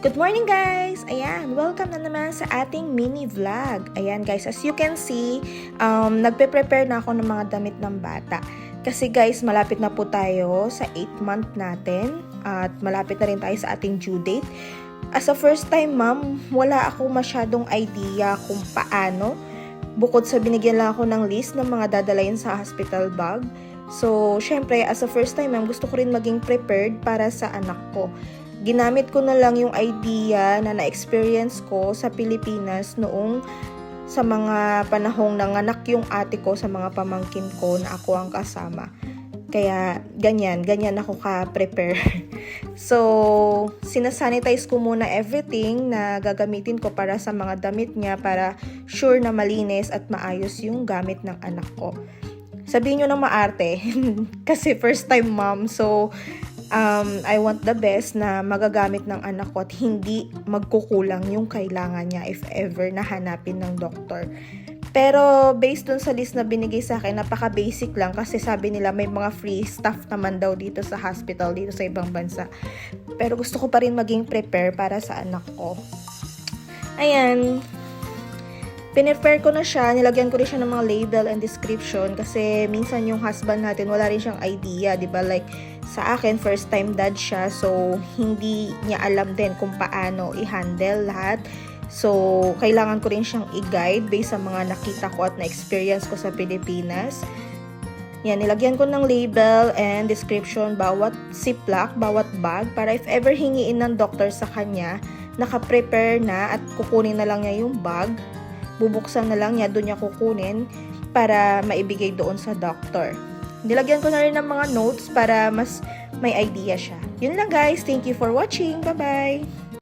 Good morning guys! Ayan, welcome na naman sa ating mini vlog. Ayan guys, as you can see, nagpe-prepare na ako ng mga damit ng bata. Kasi guys, malapit na po tayo sa 8th month natin at malapit na rin tayo sa ating due date. As a first time mom, wala ako masyadong idea kung paano. Bukod sa binigyan lang ako ng list ng mga dadalayin sa hospital bag. So, syempre, as a first time mom, gusto ko rin maging prepared para sa anak ko. Ginamit ko na lang yung idea na na-experience ko sa Pilipinas noong sa mga panahong nanganak yung ate ko sa mga pamangkin ko na ako ang kasama. Kaya ganyan ako ka-prepare. So, sinasanitize ko muna everything na gagamitin ko para sa mga damit niya para sure na malinis at maayos yung gamit ng anak ko. Sabihin nyo na maarte kasi first time mom, so I want the best na magagamit ng anak ko at hindi magkukulang yung kailangan niya if ever nahanapin ng doktor. Pero based dun sa list na binigay sa akin, napaka-basic lang kasi sabi nila may mga free stuff naman daw dito sa hospital, dito sa ibang bansa. Pero gusto ko pa rin maging prepare para sa anak ko. Ayan. Pinrepare ko na siya, nilagyan ko rin siya ng mga label and description kasi minsan yung husband natin wala rin siyang idea, di ba? Like sa akin, first time dad siya, so hindi niya alam din kung paano i-handle lahat. So, kailangan ko rin siyang i-guide based sa mga nakita ko at na-experience ko sa Pilipinas. Yan, nilagyan ko ng label and description bawat ziplock, bawat bag para if ever hingiin ng doctor sa kanya, naka-prepare na at kukunin na lang niya yung bag. Bubuksan na lang niya, doon niya kukunin para maibigay doon sa doctor. Nilagyan ko na rin ng mga notes para mas may idea siya. Yun lang guys. Thank you for watching. Bye-bye!